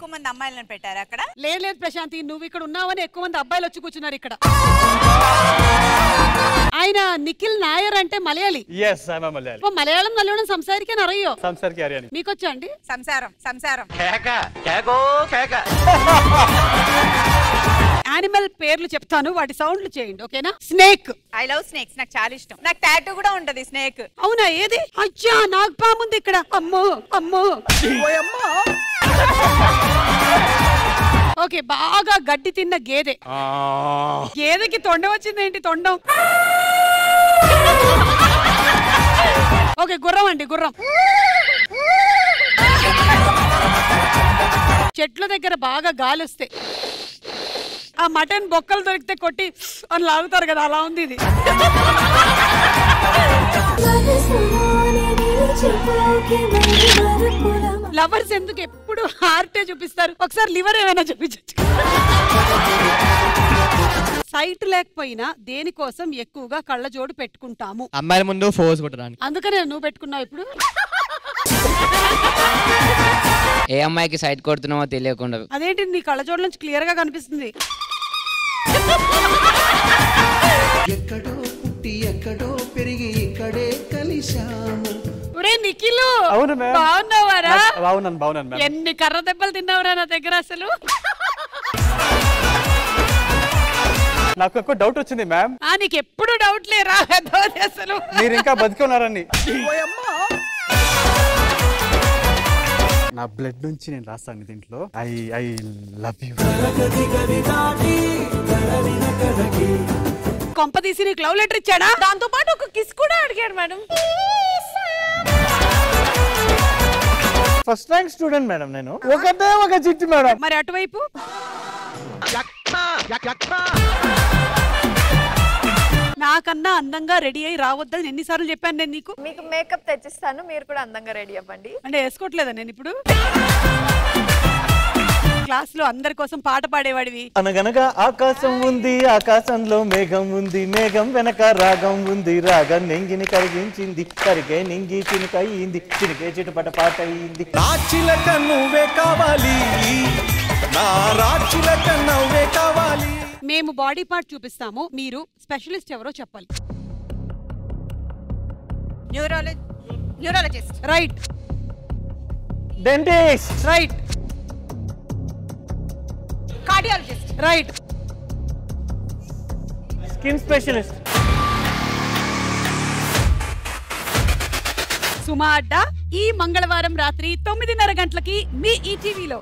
ఎక్కువ మంది అమ్మాయిలను పెట్టారు అక్కడ? లేదు ప్రశాంతి, నువ్వు ఇక్కడ ఉన్నావని ఎక్కువ మంది అబ్బాయిలు వచ్చి కూర్చున్నారు ఇక్కడ. ఆయన నిఖిల్ నాయర్ అంటే మలయాళి. మలయాళం నల్లడం సంసారికే నరయ్యో మీకొచ్చా అండి? సంసారం యానిమల్ పేర్లు చెప్తాను, వాటి సౌండ్లు చేయండి ఓకేనా? స్నేక్. ఐ లవ్ స్నేక్స్, నాకు చాలా ఇష్టం. నాకు టాటూ కూడా ఉంటది స్నేక్. అవునా? ఏది? అచ్చా, నాకు పాముంది ఇక్కడ. అమ్మో అమ్మో. ఓకే, బాగా గడ్డి తిన్న గేదె. గేదెకి తొండం వచ్చింది ఏంటి? తొండం. ఓకే, గుర్రం అండి, గుర్రం. చెట్ల దగ్గర బాగా గాలి వస్తే ఆ మటన్ బొక్కలు దొరికితే కొట్టి అని లాగుతారు కదా, అలా ఉంది ఇది. లవర్స్ ఎందుకు ఎప్పుడు హార్టే చూపిస్తారు? ఒకసారి లివర్ ఏమైనా చూపించచ్చు. సైట్ లేకపోయినా దేనికోసం ఎక్కువగా కళ్ళజోడు పెట్టుకుంటాము? అమ్మాయిల ముందు ఫోర్స్ కొట్టడానికి. అందుకనే నువ్వు పెట్టుకున్నావు ఇప్పుడు. ఏ అమ్మాయికి సైట్ కొడుతున్నావో తెలియకుండా. అదేంటి, నీ కళ్ళజోడు నుంచి క్లియర్ గా కనిపిస్తుంది. ఎక్కడో పుట్టి ఎక్కడో పెరిగి ఇక్కడే కలిశాము. ఒరే నిఖిల్, బాగున్నావారా? ఎన్ని కర్ర దెబ్బలు తిన్నావురా నా దగ్గర అసలు. నాకు ఎక్కువ డౌట్ వచ్చింది మ్యామ్. నీకు ఎప్పుడు డౌట్ లేరా అసలు? మీరు ఇంకా బతికి ఉన్నారని. నా బ్లడ్ నుంచి నేను రాస్తాను దీంట్లో. I love you. కొంప తీసి నీకు లవ్ లెటర్ ఇచ్చాడా? దాంతో పాటు ఒక కిస్ కూడా అడిగాడు madam. First rank student madam నేను. ఒకటే ఒక చిట్టి మేడం. మరి అటువైపు నాకన్నా అందంగా రెడీ అయి రావద్దని ఎన్నిసార్లు చెప్పాను నేను నీకు? మీకు మేకప్ తెచ్చిస్తాను, మీరు కూడా అందంగా రెడీ అవ్వండి. అంటే వేసుకోవట్లేదా నేను ఇప్పుడు? క్లాస్ లో అందరి కోసం పాట పాడేవాడివి. అనగనగా ఆకాశం ఉంది, ఆకాశంలో మేఘం ఉంది, మేఘం వెనక రాగం ఉంది, రాగం నింగిని కరిగించింది, కరిగే నింగి చినుకయింది, చినుకే చిటుపట పాట అయింది. రాచిలక నువ్వే కావాలి, నా రాచిలక నువ్వే కావాలి. మేము బాడీ పార్ట్ చూపిస్తాము, మీరు స్పెషలిస్ట్ ఎవరో చెప్పాలి. Neurologist. Right. Dentist. Right. Cardiologist. Right. Skin specialist. సుమా అడ్డా ఈ మంగళవారం రాత్రి 9:30 గంటలకి మీ ఈటీవీలో.